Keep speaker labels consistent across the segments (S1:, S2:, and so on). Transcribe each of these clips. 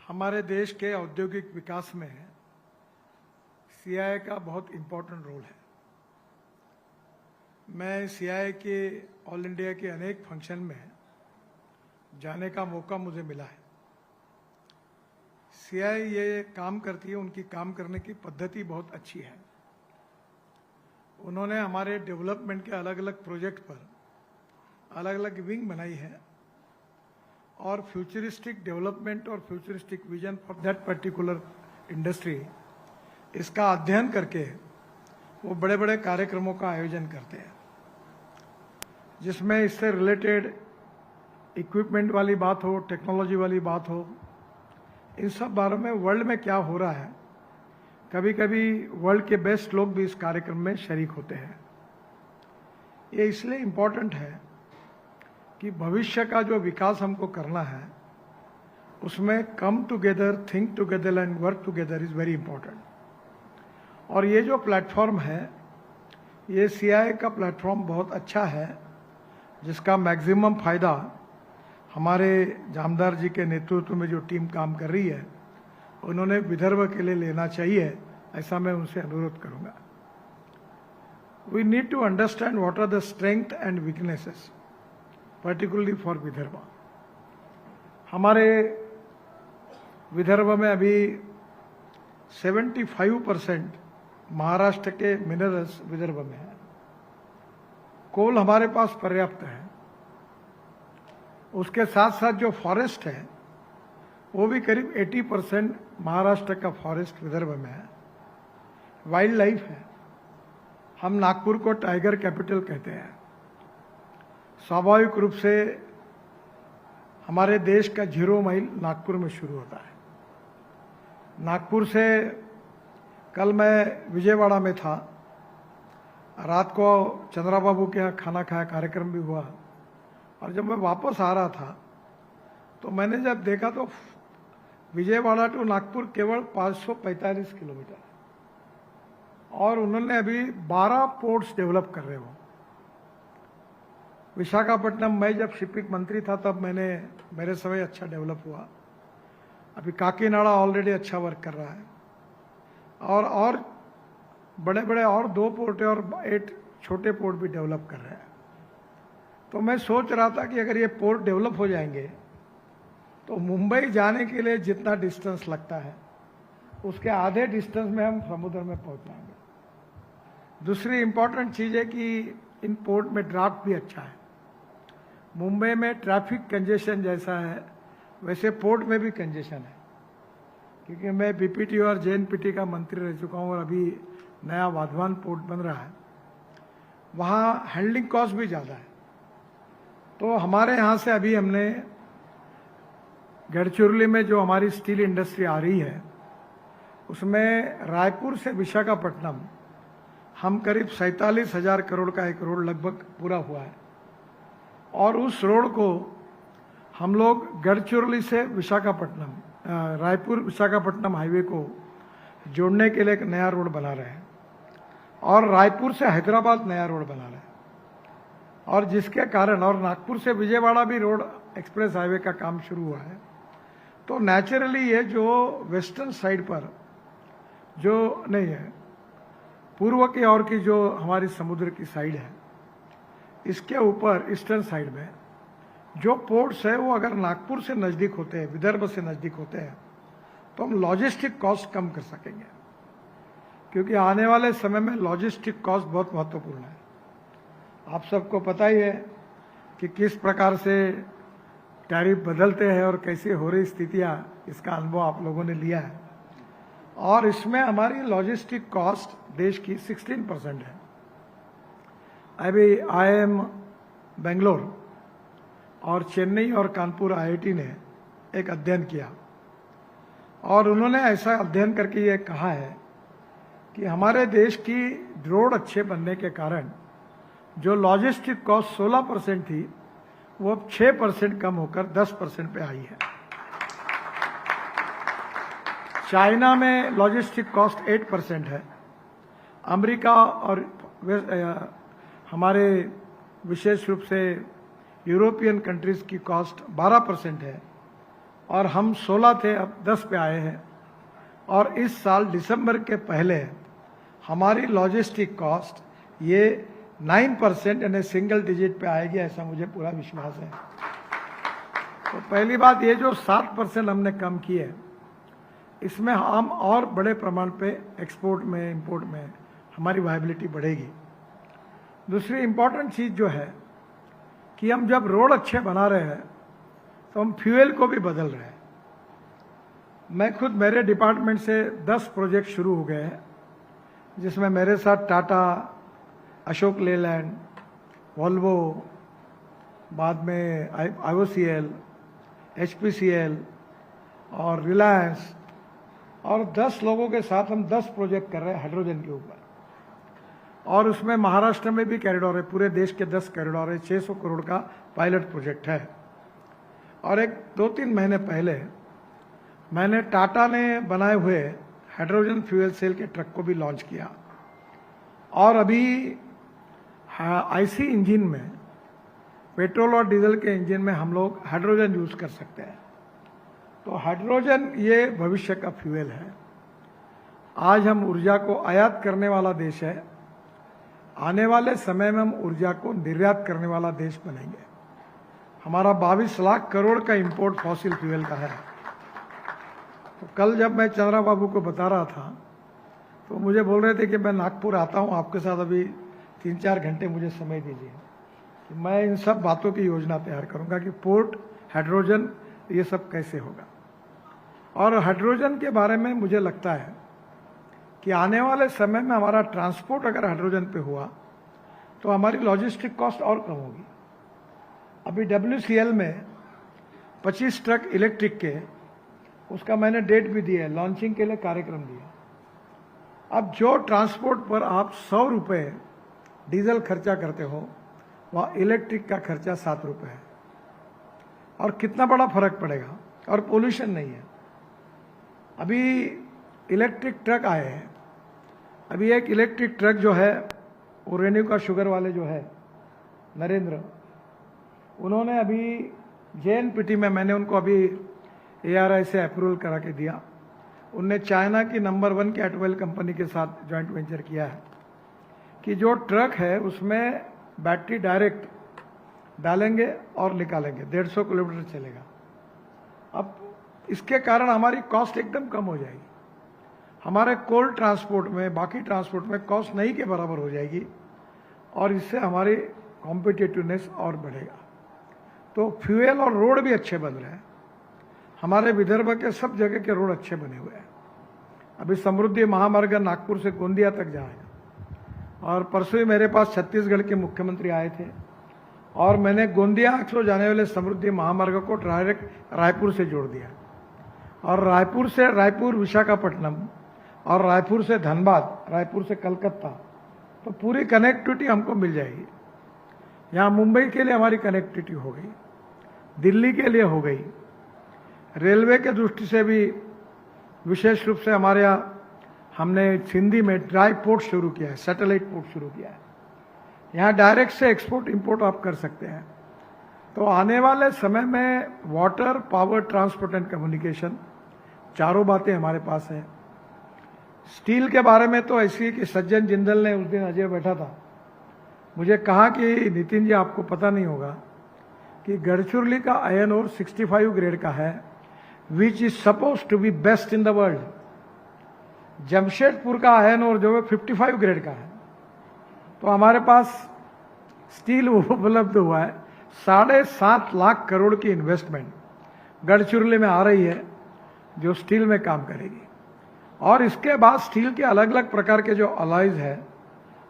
S1: हमारे देश के औद्योगिक विकास में सीआईआई का बहुत इम्पोर्टेंट रोल है। मैं सीआईआई के ऑल इंडिया के अनेक फंक्शन में जाने का मौका मुझे मिला है। सीआईआई ये काम करती है, उनकी काम करने की पद्धति बहुत अच्छी है। उन्होंने हमारे डेवलपमेंट के अलग अलग प्रोजेक्ट पर अलग अलग विंग बनाई है और फ्यूचरिस्टिक डेवलपमेंट और futuristic vision for that particular industry, इसका अध्ययन करके वो बड़े बड़े कार्यक्रमों का आयोजन करते हैं, जिसमें इससे रिलेटेड इक्विपमेंट वाली बात हो, टेक्नोलॉजी वाली बात हो, इन सब बारों में वर्ल्ड में क्या हो रहा है। कभी कभी वर्ल्ड के बेस्ट लोग भी इस कार्यक्रम में शरीक होते हैं। ये इसलिए इम्पोर्टेंट है कि भविष्य का जो विकास हमको करना है उसमें come together, think together and work together is very important. और ये जो प्लेटफॉर्म है, ये सीआईआई का प्लेटफॉर्म बहुत अच्छा है, जिसका मैक्सिमम फायदा हमारे जामदार जी के नेतृत्व में जो टीम काम कर रही है उन्होंने विदर्भ के लिए लेना चाहिए, ऐसा मैं उनसे अनुरोध करूंगा। We need to understand what are the strength and weaknesses particularly for Vidarbha. हमारे विदर्भ में अभी 75% महाराष्ट्र के मिनरल्स विदर्भ में है। कोल हमारे पास पर्याप्त है। उसके साथ साथ जो फॉरेस्ट है वो भी करीब 80% महाराष्ट्र का फॉरेस्ट विदर्भ में है। वाइल्ड लाइफ है। हम नागपुर को टाइगर कैपिटल कहते हैं। स्वाभाविक रूप से हमारे देश का 0 माइल नागपुर में शुरू होता है। नागपुर से कल मैं विजयवाड़ा में था, रात को चंद्राबाबू के यहाँ खाना खाया, कार्यक्रम भी हुआ, और जब मैं वापस आ रहा था तो मैंने जब देखा तो विजयवाड़ा टू नागपुर केवल 545 किलोमीटर, और उन्होंने अभी 12 पोर्ट्स डेवलप कर रहे हो। विशाखापट्टनम, मैं जब शिपिंग मंत्री था तब मेरे समय अच्छा डेवलप हुआ। अभी काकीनाडा ऑलरेडी अच्छा वर्क कर रहा है, और बड़े बड़े और 2 पोर्ट है और 8 छोटे पोर्ट भी डेवलप कर रहे हैं। तो मैं सोच रहा था कि अगर ये पोर्ट डेवलप हो जाएंगे तो मुंबई जाने के लिए जितना डिस्टेंस लगता है उसके आधे डिस्टेंस में हम समुद्र में पहुंच जाएंगे। दूसरी इंपॉर्टेंट चीज है कि इन पोर्ट में ड्राफ्ट भी अच्छा है। मुंबई में ट्रैफिक कंजेशन जैसा है वैसे पोर्ट में भी कंजेशन है, क्योंकि मैं बीपीटी और जेएनपीटी का मंत्री रह चुका हूँ और अभी नया वाधवान पोर्ट बन रहा है, वहाँ हैंडलिंग कॉस्ट भी ज़्यादा है। तो हमारे यहाँ से अभी हमने गढ़चिरौली में जो हमारी स्टील इंडस्ट्री आ रही है उसमें रायपुर से विशाखापट्टनम हम करीब 47,000 करोड़ का एक रोड लगभग पूरा हुआ है, और उस रोड को हम लोग गढ़चिरौली से विशाखापट्टनम, रायपुर विशाखापट्टनम हाईवे को जोड़ने के लिए एक नया रोड बना रहे हैं, और रायपुर से हैदराबाद नया रोड बना रहे हैं, और जिसके कारण, और नागपुर से विजयवाड़ा भी रोड एक्सप्रेस हाईवे का काम शुरू हुआ है। तो नेचुरली ये जो वेस्टर्न साइड पर जो नहीं है, पूर्व की ओर की जो हमारी समुद्र की साइड है, इसके ऊपर ईस्टर्न साइड में जो पोर्ट्स है वो अगर नागपुर से नज़दीक होते हैं, विदर्भ से नज़दीक होते हैं, तो हम लॉजिस्टिक कॉस्ट कम कर सकेंगे, क्योंकि आने वाले समय में लॉजिस्टिक कॉस्ट बहुत महत्वपूर्ण है। आप सबको पता ही है कि किस प्रकार से टैरिफ बदलते हैं और कैसे हो रही स्थितियां, इसका अनुभव आप लोगों ने लिया है। और इसमें हमारी लॉजिस्टिक कॉस्ट देश की 16% है। अभी IIM बेंगलोर और चेन्नई और कानपुर IIT ने एक अध्ययन किया, और उन्होंने ऐसा अध्ययन करके ये कहा है कि हमारे देश की रोड अच्छे बनने के कारण जो लॉजिस्टिक कॉस्ट 16% थी वो अब 6% कम होकर 10% पे आई है। चाइना में लॉजिस्टिक कॉस्ट 8% है। अमेरिका और हमारे विशेष रूप से यूरोपियन कंट्रीज की कॉस्ट 12% है, और हम 16 थे, अब 10 पे आए हैं। और इस साल दिसंबर के पहले हमारी लॉजिस्टिक कॉस्ट ये 9% यानी सिंगल डिजिट पे आएगी, ऐसा मुझे पूरा विश्वास है। तो पहली बात, ये जो 7% हमने कम की है, इसमें हम और बड़े प्रमाण पे एक्सपोर्ट में, इंपोर्ट में हमारी वायबिलिटी बढ़ेगी। दूसरी इंपॉर्टेंट चीज़ जो है कि हम जब रोड अच्छे बना रहे हैं तो हम फ्यूल को भी बदल रहे हैं। मैं खुद, मेरे डिपार्टमेंट से 10 प्रोजेक्ट शुरू हो गए हैं, जिसमें मेरे साथ टाटा, अशोक लेलैंड, वोल्वो, बाद में IOCL, HPCL और रिलायंस, और 10 लोगों के साथ हम 10 प्रोजेक्ट कर रहे हैं हाइड्रोजन के ऊपर। और उसमें महाराष्ट्र में भी कॉरिडोर है, पूरे देश के 10 कॉरिडोर है, 600 करोड़ का पायलट प्रोजेक्ट है। और एक 2-3 महीने पहले मैंने टाटा ने बनाए हुए हाइड्रोजन फ्यूल सेल के ट्रक को भी लॉन्च किया। और अभी IC इंजन में, पेट्रोल और डीजल के इंजन में हम लोग हाइड्रोजन यूज कर सकते हैं। तो हाइड्रोजन ये भविष्य का फ्यूल है। आज हम ऊर्जा को आयात करने वाला देश है, आने वाले समय में हम ऊर्जा को निर्यात करने वाला देश बनेंगे। हमारा 22 लाख करोड़ का इंपोर्ट फॉसिल फ्यूल का है। तो कल जब मैं चंद्रा बाबू को बता रहा था तो मुझे बोल रहे थे कि मैं नागपुर आता हूँ आपके साथ, अभी 3-4 घंटे मुझे समय दीजिए कि मैं इन सब बातों की योजना तैयार करूँगा कि पोर्ट, हाइड्रोजन, ये सब कैसे होगा। और हाइड्रोजन के बारे में मुझे लगता है कि आने वाले समय में हमारा ट्रांसपोर्ट अगर हाइड्रोजन पे हुआ तो हमारी लॉजिस्टिक कॉस्ट और कम होगी। अभी WCL में 25 ट्रक इलेक्ट्रिक के, उसका मैंने डेट भी दी है, लॉन्चिंग के लिए कार्यक्रम दिया। अब जो ट्रांसपोर्ट पर आप 100 रुपये डीजल खर्चा करते हो, वहाँ इलेक्ट्रिक का खर्चा 7 रुपये है। और कितना बड़ा फर्क पड़ेगा, और पोल्यूशन नहीं है। अभी इलेक्ट्रिक ट्रक आए हैं। अभी एक इलेक्ट्रिक ट्रक जो है, वो रेन्यू का शुगर वाले जो है नरेंद्र, उन्होंने अभी JNPT में, मैंने उनको अभी ARI से अप्रूवल करा के दिया। उनने चाइना की नंबर 1 कैट ऑयल कंपनी के साथ जॉइंट वेंचर किया है कि जो ट्रक है उसमें बैटरी डायरेक्ट डालेंगे और निकालेंगे, 150 किलोमीटर चलेगा। अब इसके कारण हमारी कॉस्ट एकदम कम हो जाएगी। हमारे कोल ट्रांसपोर्ट में, बाकी ट्रांसपोर्ट में कॉस्ट नहीं के बराबर हो जाएगी, और इससे हमारी कॉम्पिटिटिवनेस और बढ़ेगा। तो फ्यूल और रोड भी अच्छे बन रहे हैं। हमारे विदर्भ के सब जगह के रोड अच्छे बने हुए हैं। अभी समृद्धि महामार्ग नागपुर से गोंदिया तक जाएगा। और परसों ही मेरे पास छत्तीसगढ़ के मुख्यमंत्री आए थे, और मैंने गोंदिया से जाने वाले समृद्धि महामार्ग को डायरेक्ट रायपुर से जोड़ दिया। और रायपुर से रायपुर विशाखापट्टनम, और रायपुर से धनबाद, रायपुर से कलकत्ता, तो पूरी कनेक्टिविटी हमको मिल जाएगी। यहाँ मुंबई के लिए हमारी कनेक्टिविटी हो गई, दिल्ली के लिए हो गई। रेलवे के दृष्टि से भी विशेष रूप से हमारे यहाँ हमने सिंधी में ड्राई पोर्ट शुरू किया है, सैटेलाइट पोर्ट शुरू किया है। यहाँ डायरेक्ट से एक्सपोर्ट इंपोर्ट आप कर सकते हैं। तो आने वाले समय में water, power, transport and communication, चारों बातें हमारे पास हैं। स्टील के बारे में तो ऐसी है कि सज्जन जिंदल ने, उस दिन अजय बैठा था, मुझे कहा कि नितिन जी आपको पता नहीं होगा कि गढ़चिरौली का आयरन ओर 65 ग्रेड का है, which is suppose to be best in the world. Jamshedpur का आयरन ओर जो है 55 ग्रेड का है। तो हमारे पास स्टील उपलब्ध हुआ है। 7.5 लाख करोड़ की इन्वेस्टमेंट गढ़चिरौली में आ रही है, जो स्टील में काम करेगी। और इसके बाद स्टील के अलग अलग प्रकार के जो अलॉयज है,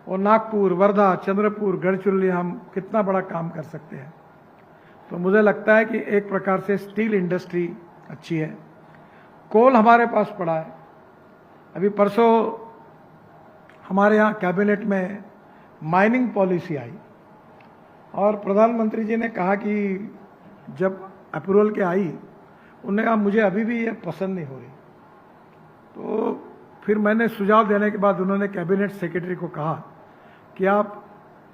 S1: वो नागपुर, वर्धा, चंद्रपुर, गढ़चिरौली, हम कितना बड़ा काम कर सकते हैं। तो मुझे लगता है कि एक प्रकार से स्टील इंडस्ट्री अच्छी है। कोल हमारे पास पड़ा है। अभी परसों हमारे यहाँ कैबिनेट में माइनिंग पॉलिसी आई, और प्रधानमंत्री जी ने कहा कि जब अप्रूवल के आई, उन्होंने कहा मुझे अभी भी ये पसंद नहीं हो रही। तो फिर मैंने सुझाव देने के बाद उन्होंने कैबिनेट सेक्रेटरी को कहा कि आप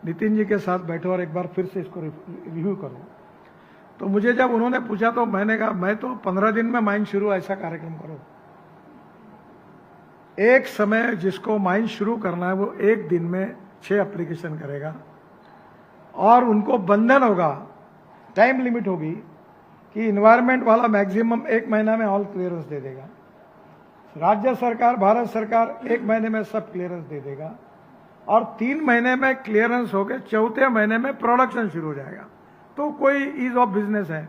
S1: नितिन जी के साथ बैठो और एक बार फिर से इसको रिव्यू करो। तो मुझे जब उन्होंने पूछा तो मैंने कहा मैं तो 15 दिन में माइन शुरू ऐसा कार्यक्रम करो। एक समय जिसको माइन शुरू करना है वो एक दिन में 6 एप्लीकेशन करेगा और उनको बंधन होगा, टाइम लिमिट होगी कि इन्वायरमेंट वाला मैक्सिमम 1 महीना में ऑल क्लियरेंस दे देगा, राज्य सरकार भारत सरकार 1 महीने में सब क्लियरेंस दे देगा और 3 महीने में क्लियरेंस होकर 4थे महीने में प्रोडक्शन शुरू हो जाएगा। तो कोई ईज ऑफ बिजनेस है।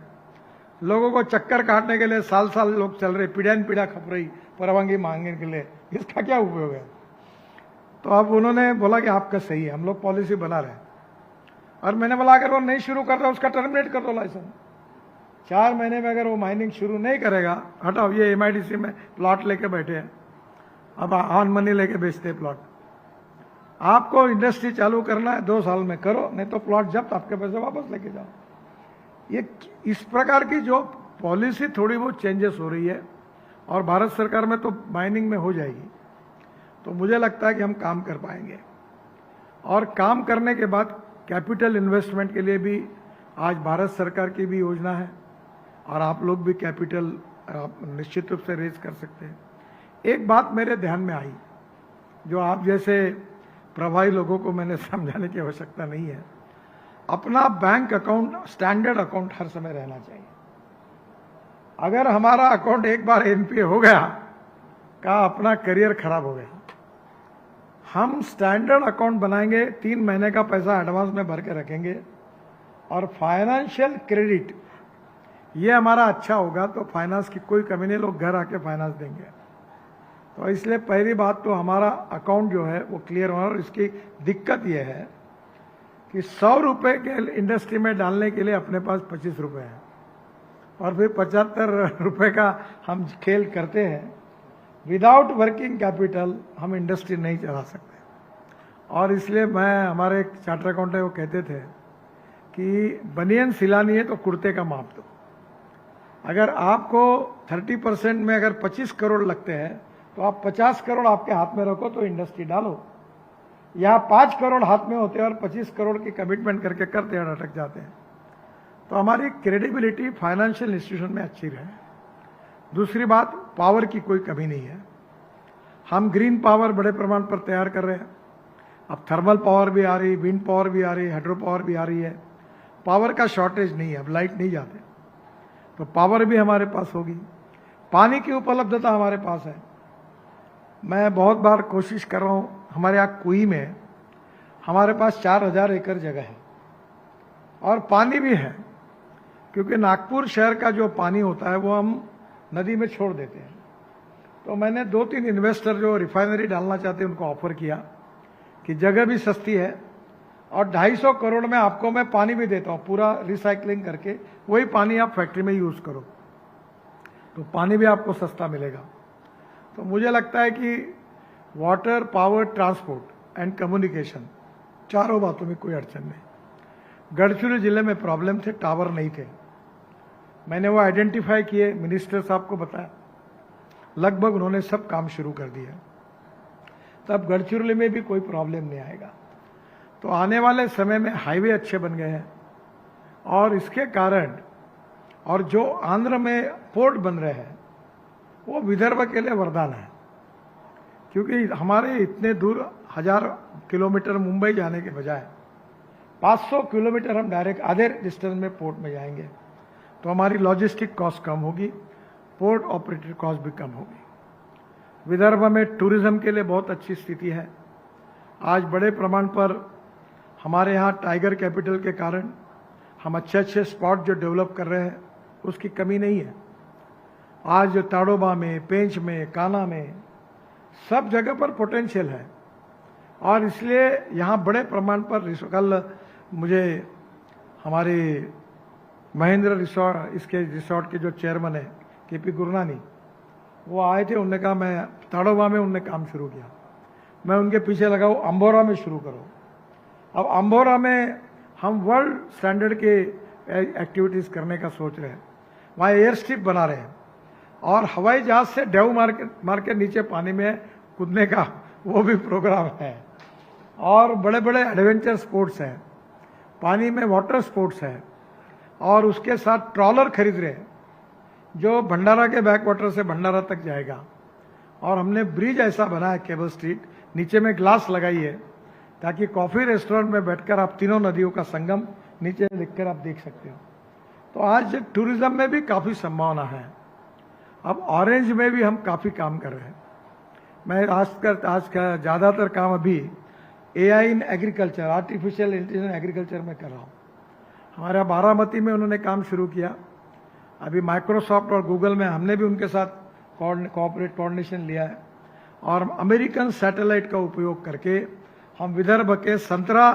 S1: लोगों को चक्कर काटने के लिए साल साल लोग चल रहे, पीढ़ा पीढ़ा खप रही परवानगी मांगने के लिए, इसका क्या उपयोग है? तो अब उन्होंने बोला कि आपका सही है, हम लोग पॉलिसी बना रहे हैं। और मैंने बोला अगर वो नहीं शुरू कर रहा उसका टर्मिनेट कर दो लाइसेंस। 4 महीने में अगर वो माइनिंग शुरू नहीं करेगा, हटाओ, ये MIDC में प्लॉट लेके बैठे हैं, अब ऑन मनी लेके बेचते हैं प्लॉट। आपको इंडस्ट्री चालू करना है 2 साल में करो, नहीं तो प्लॉट जब्त, आपके पैसे वापस लेके जाओ। ये इस प्रकार की जो पॉलिसी थोड़ी बहुत चेंजेस हो रही है और भारत सरकार में तो माइनिंग में हो जाएगी, तो मुझे लगता है कि हम काम कर पाएंगे। और काम करने के बाद कैपिटल इन्वेस्टमेंट के लिए भी आज भारत सरकार की भी योजना है और आप लोग भी कैपिटल निश्चित रूप से रेज कर सकते हैं। एक बात मेरे ध्यान में आई जो आप जैसे प्रभावी लोगों को मैंने समझाने की आवश्यकता नहीं है, अपना बैंक अकाउंट स्टैंडर्ड अकाउंट हर समय रहना चाहिए। अगर हमारा अकाउंट एक बार NPA हो गया का अपना करियर खराब हो गया। हम स्टैंडर्ड अकाउंट बनाएंगे, 3 महीने का पैसा एडवांस में भर के रखेंगे और फाइनेंशियल क्रेडिट ये हमारा अच्छा होगा तो फाइनेंस की कोई कमी नहीं, लोग घर आके फाइनेंस देंगे। तो इसलिए पहली बात तो हमारा अकाउंट जो है वो क्लियर होना। और इसकी दिक्कत ये है कि 100 रुपए के इंडस्ट्री में डालने के लिए अपने पास 25 रुपए है और फिर 75 रुपए का हम खेल करते हैं। विदाउट वर्किंग कैपिटल हम इंडस्ट्री नहीं चला सकते। और इसलिए मैं हमारे एक चार्टर अकाउंटेंट वो कहते थे कि बनियन सिलानी है तो कुर्ते का माप दो। अगर आपको 30% में अगर 25 करोड़ लगते हैं तो आप 50 करोड़ आपके हाथ में रखो तो इंडस्ट्री डालो। यहाँ 5 करोड़ हाथ में होते हैं और 25 करोड़ की कमिटमेंट करके करते हैं, अटक जाते हैं। तो हमारी क्रेडिबिलिटी फाइनेंशियल इंस्टीट्यूशन में अच्छी रहे। दूसरी बात, पावर की कोई कमी नहीं है। हम ग्रीन पावर बड़े प्रमाण पर तैयार कर रहे हैं। अब थर्मल पावर भी आ रही, विंड पावर भी आ रही, हाइड्रो पावर भी आ रही है। पावर का शॉर्टेज नहीं है, अब लाइट नहीं जाते तो पावर भी हमारे पास होगी। पानी की उपलब्धता हमारे पास है। मैं बहुत बार कोशिश कर रहा हूँ, हमारे यहाँ कुई में हमारे पास 4000 एकड़ जगह है और पानी भी है, क्योंकि नागपुर शहर का जो पानी होता है वो हम नदी में छोड़ देते हैं। तो मैंने 2-3 इन्वेस्टर जो रिफाइनरी डालना चाहते हैं उनको ऑफर किया कि जगह भी सस्ती है और 250 करोड़ में आपको मैं पानी भी देता हूँ, पूरा रिसाइकलिंग करके वही पानी आप फैक्ट्री में यूज करो, तो पानी भी आपको सस्ता मिलेगा। तो मुझे लगता है कि water, power, transport and communication, चारों बातों में कोई अड़चन नहीं। गढ़चिरौली जिले में प्रॉब्लम थे, टावर नहीं थे, मैंने वो आइडेंटिफाई किए, मिनिस्टर साहब को बताया, लगभग उन्होंने सब काम शुरू कर दिया। तब गढ़चिरौली में भी कोई प्रॉब्लम नहीं आएगा। तो आने वाले समय में हाईवे अच्छे बन गए हैं और इसके कारण, और जो आंध्र में पोर्ट बन रहे हैं वो विदर्भ के लिए वरदान है, क्योंकि हमारे इतने दूर 1000 किलोमीटर मुंबई जाने के बजाय 500 किलोमीटर हम डायरेक्ट आधे डिस्टेंस में पोर्ट में जाएंगे, तो हमारी लॉजिस्टिक कॉस्ट कम होगी, पोर्ट ऑपरेटर कॉस्ट भी कम होगी। विदर्भ में टूरिज्म के लिए बहुत अच्छी स्थिति है। आज बड़े प्रमाण पर हमारे यहाँ टाइगर कैपिटल के कारण हम अच्छे स्पॉट जो डेवलप कर रहे हैं उसकी कमी नहीं है। आज ताड़ोबा में, पेंच में, काना में, सब जगह पर पोटेंशियल है और इसलिए यहाँ बड़े प्रमाण पर कल मुझे हमारे महेंद्र रिसोर्ट, इसके रिसोर्ट के जो चेयरमैन है KP गुरनानी, वो आए थे, उन्होंने कहा मैं ताड़ोबा में उनने काम शुरू किया, मैं उनके पीछे लगा हूँ अंबोरा में शुरू करो। अब अंबोरा में हम वर्ल्ड स्टैंडर्ड के एक्टिविटीज करने का सोच रहे हैं, वहाँ एयर स्ट्रिप बना रहे हैं और हवाई जहाज से डेव मार के नीचे पानी में कूदने का वो भी प्रोग्राम है। और बड़े बड़े एडवेंचर स्पोर्ट्स हैं, पानी में वाटर स्पोर्ट्स है, और उसके साथ ट्रॉलर खरीद रहे हैं जो भंडारा के बैकवाटर से भंडारा तक जाएगा। और हमने ब्रिज ऐसा बना है केबल स्ट्रीट, नीचे में ग्लास लगाई है ताकि कॉफी रेस्टोरेंट में बैठकर आप तीनों नदियों का संगम नीचे लिखकर आप देख सकते हो। तो आज टूरिज्म में भी काफ़ी संभावना है। अब ऑरेंज में भी हम काफ़ी काम कर रहे हैं। मैं आज का ज़्यादातर काम अभी AI in agriculture, artificial intelligence agriculture में कर रहा हूँ। हमारा बारामती में उन्होंने काम शुरू किया। अभी माइक्रोसॉफ्ट और गूगल में हमने भी उनके साथ कोऑर्डिनेशन लिया है और अमेरिकन सैटेलाइट का उपयोग करके हम विदर्भ के संतरा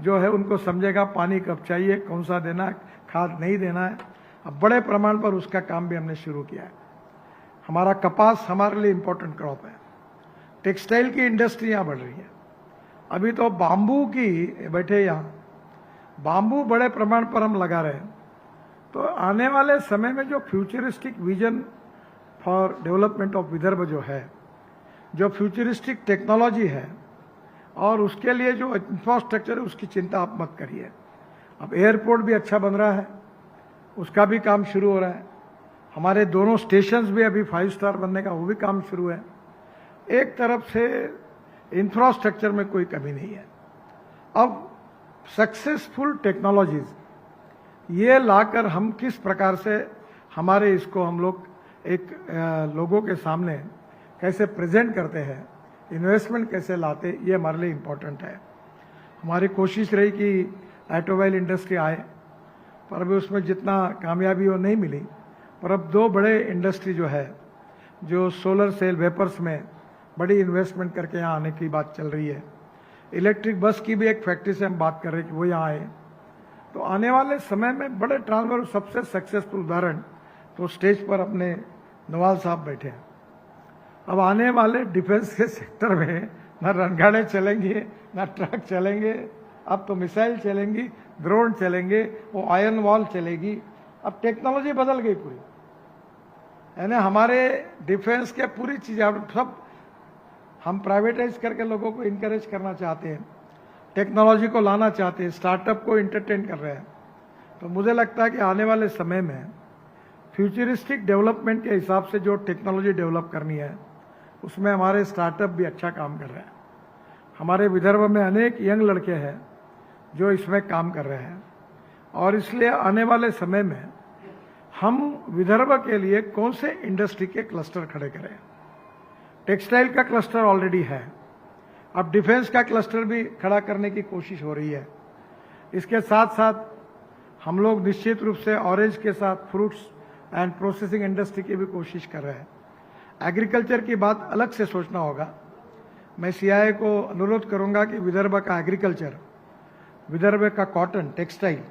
S1: जो है उनको समझेगा पानी कब चाहिए, कौन सा देना है, खाद नहीं देना है। अब बड़े प्रमाण पर उसका काम भी हमने शुरू किया है। हमारा कपास हमारे लिए इम्पोर्टेंट क्रॉप है। टेक्सटाइल की इंडस्ट्री यहाँ बढ़ रही है। अभी तो बाम्बू की, बैठे यहाँ बाम्बू बड़े प्रमाण पर हम लगा रहे हैं। तो आने वाले समय में जो futuristic vision for development of Vidarbha जो है, जो फ्यूचरिस्टिक टेक्नोलॉजी है और उसके लिए जो इंफ्रास्ट्रक्चर है उसकी चिंता आप मत करिए। अब एयरपोर्ट भी अच्छा बन रहा है, उसका भी काम शुरू हो रहा है। हमारे दोनों स्टेशंस भी अभी 5 स्टार बनने का वो भी काम शुरू है। एक तरफ से इंफ्रास्ट्रक्चर में कोई कमी नहीं है। अब सक्सेसफुल टेक्नोलॉजीज ये लाकर हम किस प्रकार से हमारे इसको हम लोग एक लोगों के सामने कैसे प्रेजेंट करते हैं, इन्वेस्टमेंट कैसे लाते, ये हमारे लिए इम्पोर्टेंट है। हमारी कोशिश रही कि ऑटोमोबाइल इंडस्ट्री आए, पर अभी उसमें जितना कामयाबी वो नहीं मिली। पर अब 2 बड़े इंडस्ट्री जो है, जो सोलर सेल वेपर्स में बड़ी इन्वेस्टमेंट करके यहाँ आने की बात चल रही है। इलेक्ट्रिक बस की भी एक फैक्ट्री से हम बात कर रहे हैं कि वो यहाँ आए। तो आने वाले समय में बड़े ट्रांसफर, सबसे सक्सेसफुल उदाहरण तो स्टेज पर अपने नवाल साहब बैठे हैं। अब आने वाले डिफेंस के सेक्टर में ना रणगाड़े चलेंगे, ना ट्रक चलेंगे, अब तो मिसाइल चलेंगी, ड्रोन चलेंगे, वो आयरन वॉल चलेगी। अब टेक्नोलॉजी बदल गई पूरी, यानी हमारे डिफेंस के पूरी चीजें अब सब हम प्राइवेटाइज करके लोगों को इनकरेज करना चाहते हैं, टेक्नोलॉजी को लाना चाहते हैं, स्टार्टअप को इंटरटेन कर रहे हैं। तो मुझे लगता है कि आने वाले समय में फ्यूचरिस्टिक डेवलपमेंट के हिसाब से जो टेक्नोलॉजी डेवलप करनी है उसमें हमारे स्टार्टअप भी अच्छा काम कर रहे हैं। हमारे विदर्भ में अनेक यंग लड़के हैं जो इसमें काम कर रहे हैं और इसलिए आने वाले समय में हम विदर्भ के लिए कौन से इंडस्ट्री के क्लस्टर खड़े करें। टेक्सटाइल का क्लस्टर ऑलरेडी है, अब डिफेंस का क्लस्टर भी खड़ा करने की कोशिश हो रही है। इसके साथ साथ हम लोग निश्चित रूप से ऑरेंज के साथ फ्रूट्स एंड प्रोसेसिंग इंडस्ट्री की भी कोशिश कर रहे हैं। एग्रीकल्चर की बात अलग से सोचना होगा। मैं सीआईआई को अनुरोध करूंगा कि विदर्भ का एग्रीकल्चर, विदर्भ का कॉटन टेक्सटाइल,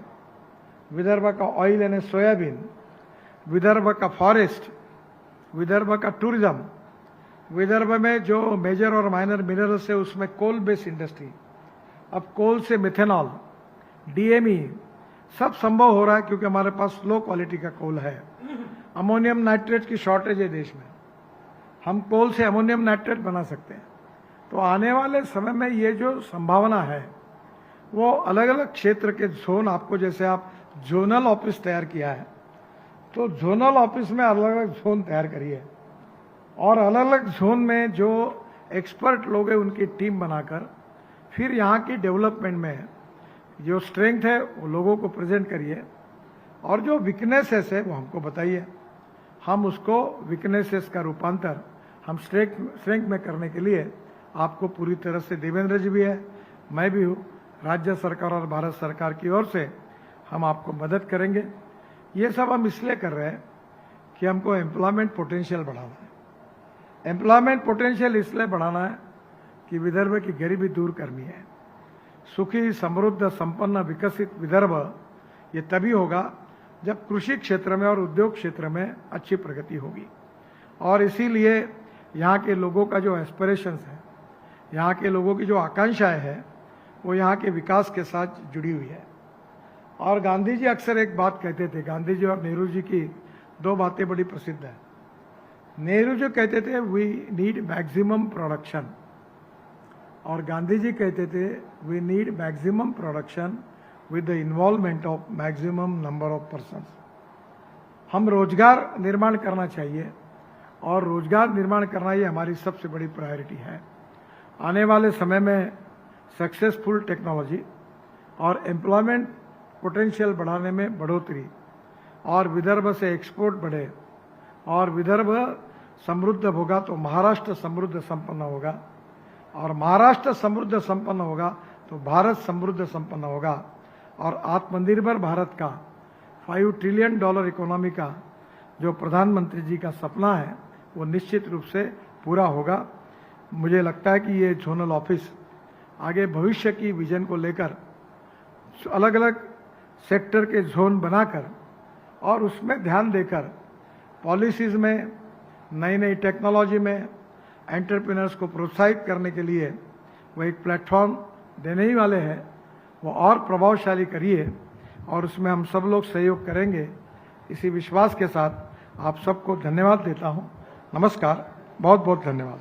S1: विदर्भ का ऑयल यानी सोयाबीन, विदर्भ का फॉरेस्ट, विदर्भ का टूरिज्म, विदर्भ में जो मेजर और माइनर मिनरल्स है उसमें कोल बेस्ड इंडस्ट्री, अब कोल से मिथेनॉल, डीएमई सब संभव हो रहा है क्योंकि हमारे पास लो क्वालिटी का कोल है। अमोनियम नाइट्रेट की शॉर्टेज है देश में, हम कोल से अमोनियम नाइट्रेट बना सकते हैं। तो आने वाले समय में ये जो संभावना है वो अलग अलग क्षेत्र के जोन, आपको जैसे आप जोनल ऑफिस तैयार किया है तो जोनल ऑफिस में अलग अलग जोन तैयार करिए और अलग अलग जोन में जो एक्सपर्ट लोग हैं उनकी टीम बनाकर फिर यहाँ की डेवलपमेंट में जो स्ट्रेंथ है वो लोगों को प्रेजेंट करिए और जो वीकनेसेस है वो हमको बताइए। हम उसको वीकनेसेस का रूपांतर हम स्ट्रेंथ में करने के लिए आपको पूरी तरह से, देवेंद्र जी भी है, मैं भी हूँ, राज्य सरकार और भारत सरकार की ओर से हम आपको मदद करेंगे। ये सब हम इसलिए कर रहे हैं कि हमको एम्प्लॉयमेंट पोटेंशियल बढ़ाना है। एम्प्लॉयमेंट पोटेंशियल इसलिए बढ़ाना है कि विदर्भ की गरीबी दूर करनी है। सुखी, समृद्ध, संपन्न, विकसित विदर्भ ये तभी होगा जब कृषि क्षेत्र में और उद्योग क्षेत्र में अच्छी प्रगति होगी। और इसीलिए यहाँ के लोगों का जो एस्पिरेशंस है, यहाँ के लोगों की जो आकांक्षाएं हैं वो यहाँ के विकास के साथ जुड़ी हुई है। और गांधी जी अक्सर एक बात कहते थे, गांधी जी और नेहरू जी की 2 बातें बड़ी प्रसिद्ध है। नेहरू जी कहते थे वी नीड मैक्सिमम प्रोडक्शन और गांधी जी कहते थे we need maximum production with the involvement of maximum number of persons. हम रोजगार निर्माण करना चाहिए और रोजगार निर्माण करना ये हमारी सबसे बड़ी प्रायोरिटी है। आने वाले समय में सक्सेसफुल टेक्नोलॉजी और एम्प्लॉयमेंट पोटेंशियल बढ़ाने में बढ़ोतरी और विदर्भ से एक्सपोर्ट बढ़े और विदर्भ समृद्ध होगा तो महाराष्ट्र समृद्ध संपन्न होगा और महाराष्ट्र समृद्ध संपन्न होगा तो भारत समृद्ध संपन्न होगा और आत्मनिर्भर भारत का $5 ट्रिलियन इकोनॉमी का जो प्रधानमंत्री जी का सपना है वो निश्चित रूप से पूरा होगा। मुझे लगता है कि ये जोनल ऑफिस आगे भविष्य की विजन को लेकर अलग अलग सेक्टर के जोन बनाकर और उसमें ध्यान देकर पॉलिसीज में नई नई टेक्नोलॉजी में एंटरप्रेन्योर्स को प्रोत्साहित करने के लिए वो एक प्लेटफॉर्म देने ही वाले हैं। वो और प्रभावशाली करिए और उसमें हम सब लोग सहयोग करेंगे। इसी विश्वास के साथ आप सबको धन्यवाद देता हूं। नमस्कार, बहुत बहुत धन्यवाद।